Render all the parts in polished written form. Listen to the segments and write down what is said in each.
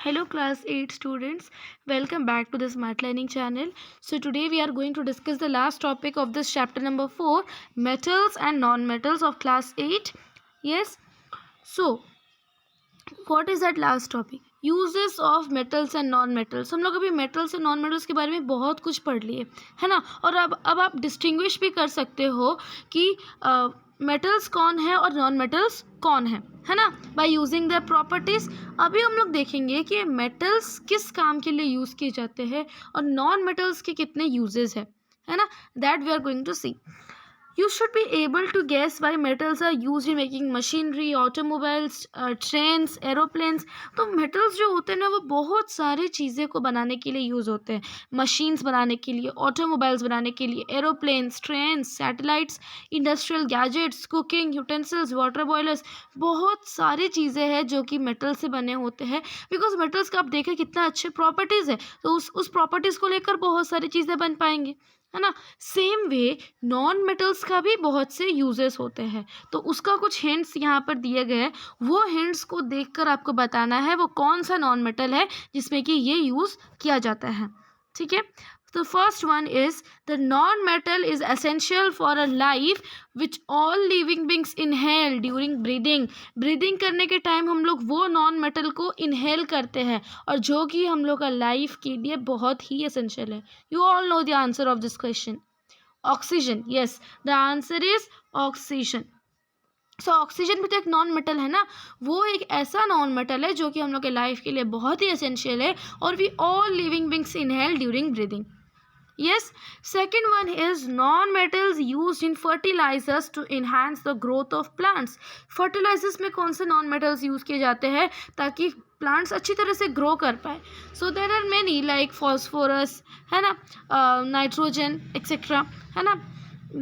Hello class 8 students, welcome back to the Smart Learning channel. So today we are going to discuss the last topic of this chapter number 4, metals and non-metals of class 8. Yes, so what is that last topic? Uses of metals and non metals. हम लोग अभी metals and non metals के बारे में बहुत कुछ पढ़ लिए है ना. और अब आप डिस्टिंग्विश भी कर सकते हो कि मेटल्स कौन है और नॉन मेटल्स कौन है ना, बाय यूजिंग द प्रॉपर्टीज. अभी हम लोग देखेंगे कि मेटल्स किस काम के लिए यूज़ किए जाते हैं और नॉन मेटल्स के कितने यूजेस है ना. That we are going to see. You should be able to guess why metals are used in making machinery, automobiles, trains, aeroplanes. तो metals जो होते हैं ना वो बहुत सारी चीज़ें को बनाने के लिए यूज़ होते हैं. मशीन्स बनाने के लिए, ऑटोमोबाइल्स बनाने के लिए, aeroplanes, trains, satellites, industrial gadgets, cooking utensils, water boilers. बहुत सारी चीज़ें हैं जो कि मेटल से बने होते हैं. बिकॉज मेटल्स का आप देखें कितना अच्छे प्रॉपर्टीज़ है, तो उस प्रॉपर्टीज़ को लेकर बहुत सारी चीज़ें बन पाएंगे है ना. सेम वे नॉन मेटल्स का भी बहुत से यूजेस होते हैं, तो उसका कुछ हिंट्स यहाँ पर दिए गए हैं. वो हिंट्स को देखकर आपको बताना है वो कौन सा नॉन मेटल है जिसमें कि ये यूज़ किया जाता है. ठीक है. The first one is the non-metal is essential for a life which all living beings inhale during breathing. Breathing करने के टाइम हम लोग वो non-metal को inhale करते हैं और जो कि हम लोग का लाइफ के लिए बहुत ही essential है. You all know the answer of this question. Oxygen. Yes, the answer is oxygen. So oxygen भी तो एक नॉन मेटल है ना. वो एक ऐसा नॉन मेटल है जो कि हम लोग के लाइफ के लिए बहुत ही एसेंशियल है और we all living beings inhale during breathing. Yes, second one is non-metals used in fertilizers to enhance the growth of plants. Fertilizers में कौन से non-metals यूज़ किए जाते हैं ताकि plants अच्छी तरह से grow कर पाए. So there are many like phosphorus है ना, nitrogen etc. है ना.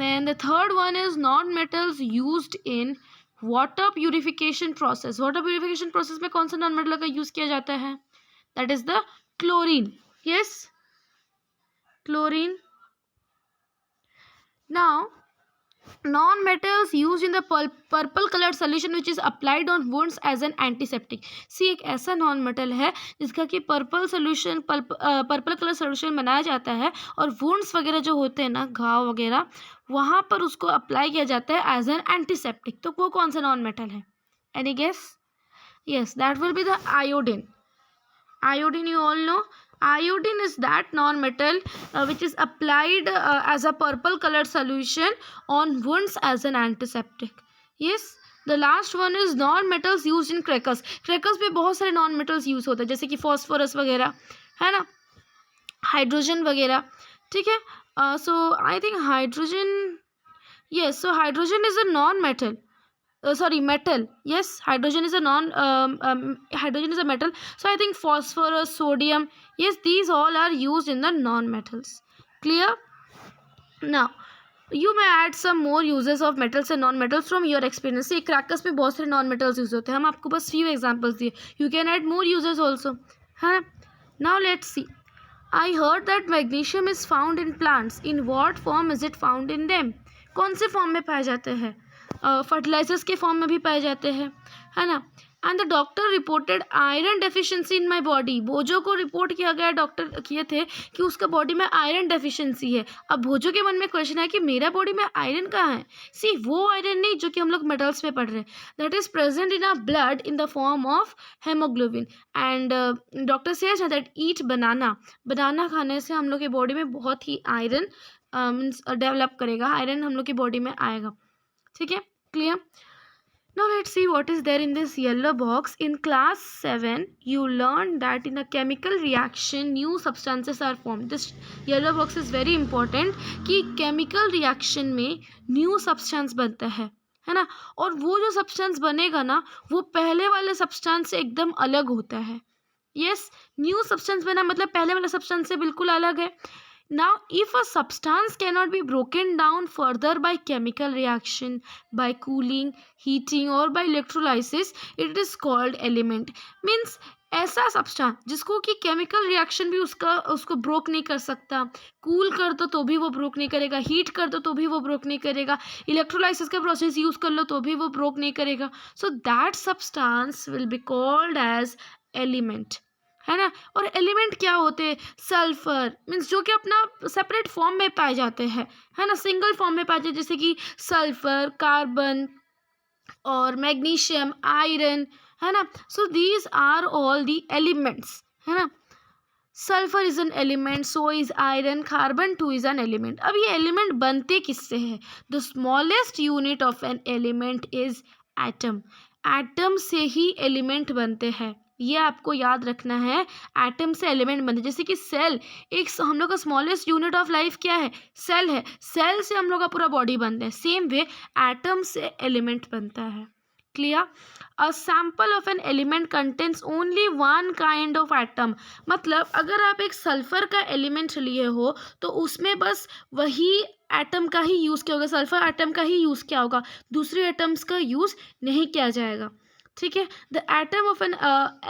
Then the third one is non-metals used in water purification process. Water purification process में कौन सा non-metal का यूज़ किया जाता है? That is the chlorine. Yes, chlorine. Now non-metals used in the purple colored solution which is applied on wounds as an antiseptic. सी एक ऐसा non metal है जिसका कि पर्पल कलर सोल्यूशन बनाया जाता है और वुंड्स वगैरह जो होते हैं ना, घाव वगैरह, वहाँ पर उसको अप्लाई किया जाता है एज एन एंटीसेप्टिक. तो वो कौन सा नॉन मेटल है? Any guess? Yes, that will be the iodine. Iodine, you all know. Iodine is that non-metal which is applied as a purple colored solution on wounds as an antiseptic. Yes. The last one is non-metals used in crackers. Crackers में बहुत सारे non-metals use होते हैं जैसे कि phosphorus वगैरह है ना, हाइड्रोजन वगैरह. ठीक है. So I think hydrogen. Yes. So hydrogen is a non-metal. Metal. Yes, hydrogen is a hydrogen is a metal. So I think phosphorus, sodium, yes, these all are used in the non-metals. Clear? Now you may add some more uses of metals and non-metals from your experience. See, crackers में बहुत सारे non-metals use होते हैं, हम आपको बस few examples दिए. You can add more uses also. है. Now let's see. I heard that magnesium is found in plants. In what form is it found in them? कौन से फॉर्म में पाए जाते हैं? फर्टिलाइजर्स के फॉर्म में भी पाए जाते हैं है ना. And the doctor reported iron deficiency in my body. भोजो को रिपोर्ट किया गया, डॉक्टर किए थे कि उसका बॉडी में आयरन डेफिशिएंसी है. अब भोजो के मन में क्वेश्चन है कि मेरा बॉडी में आयरन कहाँ है? सी, वो आयरन नहीं जो कि हम लोग मेटल्स में पढ़ रहे हैं. That is present in our blood in the form of haemoglobin. And doctor says that eat banana. Banana खाने से हम लोग के बॉडी में बहुत ही आयरन मीन्स डेवलप करेगा, आयरन हम लोग की बॉडी में आएगा. ठीक है. Clear? Now let's see what is there in this yellow box. In class 7 you learned that in a chemical reaction new substances are formed. This yellow box is very important कि chemical reaction में new substance बनता है ना. और वो जो substance बनेगा ना वो पहले वाले substance से एकदम अलग होता है. Yes, new substance बना मतलब पहले वाले substance से बिल्कुल अलग है. Now, if a substance cannot be broken down further by chemical reaction, by cooling, heating or by electrolysis, it is called element. Means ऐसा सब्सटेंस जिसको कि केमिकल रिएक्शन भी उसको ब्रोक नहीं कर सकता, कूल कर दो तो भी वो ब्रोक नहीं करेगा, हीट कर दो तो भी वो ब्रोक नहीं करेगा, इलेक्ट्रोलाइसिस का प्रोसेस यूज़ कर लो तो भी वो ब्रोक नहीं करेगा. So that substance will be called as element. है ना। और एलिमेंट क्या होते हैं, सल्फर मीन्स जो कि अपना सेपरेट फॉर्म में पाए जाते हैं, है ना, सिंगल फॉर्म में पाए जाते हैं, जैसे कि सल्फर, कार्बन और मैग्नीशियम, आयरन, है ना। So these are all the elements, है ना। Sulphur is an element, so is iron, carbon too is an element. अब ये एलिमेंट बनते किससे हैं, the smallest unit of an element is atom. Atom से ही एलिमेंट बनते हैं, ये आपको याद रखना है। एटम से एलिमेंट बनते हैं, जैसे कि सेल, एक हम लोग का स्मॉलेस्ट यूनिट ऑफ लाइफ क्या है, सेल है, सेल से हम लोग का पूरा बॉडी बनता है, सेम वे एटम से एलिमेंट बनता है। Clear. A sample of an element contains only one kind of atom. मतलब अगर आप एक सल्फर का एलिमेंट लिए हो तो उसमें बस वही एटम का ही यूज़ किया होगा, सल्फर एटम का ही यूज़ किया होगा, दूसरे एटम्स का यूज़ नहीं किया जाएगा। ठीक है। The atom of an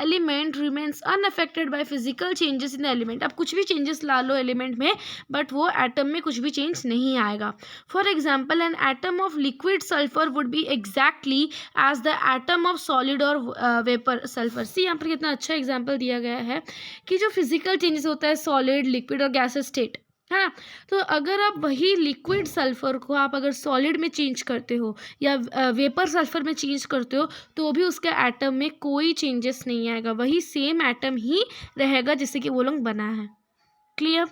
element remains unaffected by physical changes in the element. अब कुछ भी चेंजेस ला लो एलिमेंट में, बट वो एटम में कुछ भी चेंज नहीं आएगा। For example an atom of liquid sulphur would be exactly as the atom of solid और वेपर सल्फर। सी यहाँ पर कितना अच्छा एग्जाम्पल दिया गया है कि जो फिजिकल चेंजेस होता है सॉलिड, लिक्विड और गैसेस स्टेट, है ना। तो अगर आप वही लिक्विड सल्फर को आप अगर सॉलिड में चेंज करते हो या वेपर सल्फर में चेंज करते हो तो भी उसके एटम में कोई चेंजेस नहीं आएगा, वही सेम एटम ही रहेगा जिससे कि वो लोग बना है। Clear.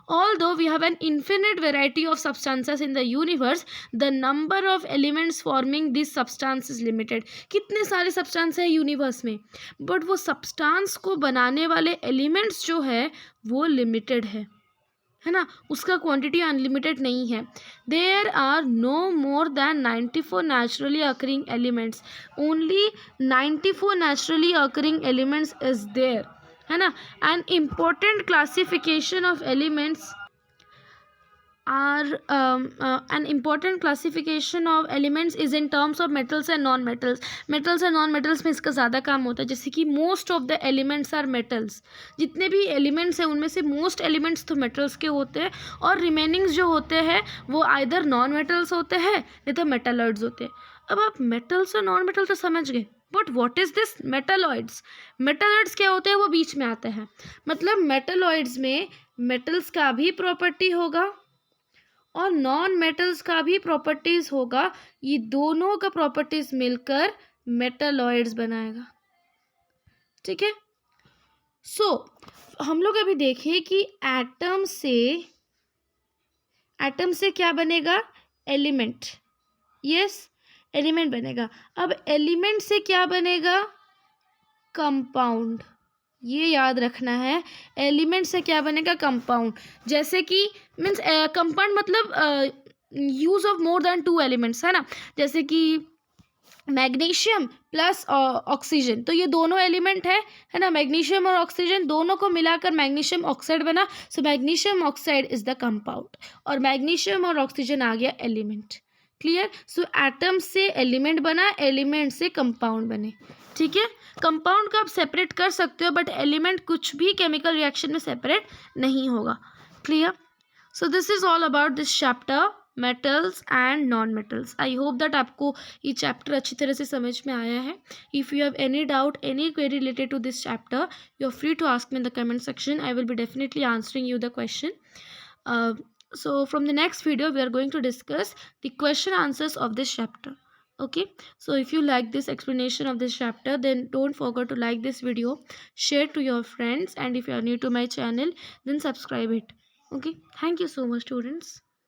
Although we have an infinite variety of substances in the universe, the number of elements forming this substance is limited. कितने सारे सब्सटेंस है यूनिवर्स में, बट वो सब्सटेंस को बनाने वाले एलिमेंट्स जो है वो लिमिटेड है ना, उसका क्वांटिटी अनलिमिटेड नहीं है। There are no more than 94 naturally occurring elements, only 94 naturally occurring elements is there, है ना। An important classification of elements are an important classification of elements is in terms of metals and non metals. metals and non metals में इसका ज़्यादा काम होता है, जैसे कि most of the elements are metals। जितने भी elements हैं उनमें से most elements तो metals के होते हैं और remaining जो होते हैं वो either non metals होते हैं नहीं तो metalloids होते हैं। अब आप metals और non metals तो समझ गए, but what is this metalloids. Metalloids क्या होते हैं, वो बीच में आते हैं। मतलब मेटलॉइड्स में मेटल्स का भी प्रॉपर्टी होगा और नॉन मेटल्स का भी प्रॉपर्टीज होगा, ये दोनों का प्रॉपर्टीज मिलकर मेटलॉइड्स बनाएगा। ठीक है। सो हम लोग अभी देखें कि एटम से क्या बनेगा, एलिमेंट। यस, एलिमेंट बनेगा। अब एलिमेंट से क्या बनेगा, कंपाउंड। ये याद रखना है, एलिमेंट से क्या बनेगा, कंपाउंड। जैसे कि मीन्स कंपाउंड मतलब use of more than 2 elements, है ना। जैसे कि मैग्नीशियम प्लस ऑक्सीजन, तो ये दोनों एलिमेंट है ना। मैग्नीशियम और ऑक्सीजन दोनों को मिलाकर मैग्नीशियम ऑक्साइड बना, so magnesium oxide is the compound, और मैग्नीशियम और ऑक्सीजन आ गया एलिमेंट। क्लियर। सो एटम से एलिमेंट बना, एलिमेंट से कंपाउंड बने। ठीक है। कंपाउंड को आप सेपरेट कर सकते हो, बट एलिमेंट कुछ भी केमिकल रिएक्शन में सेपरेट नहीं होगा। Clear. So this is all about this chapter, metals and non metals. I hope that आपको ये चैप्टर अच्छी तरह से समझ में आया है। If you have any doubt, any query related to this chapter, you are free to ask me in the comment section. I will be definitely answering you the question. So from the next video we are going to discuss the question answers of this chapter. Okay, so if you like this explanation of this chapter, then don't forget to like this video, share to your friends, and if you are new to my channel, then subscribe it. Okay, thank you so much, students.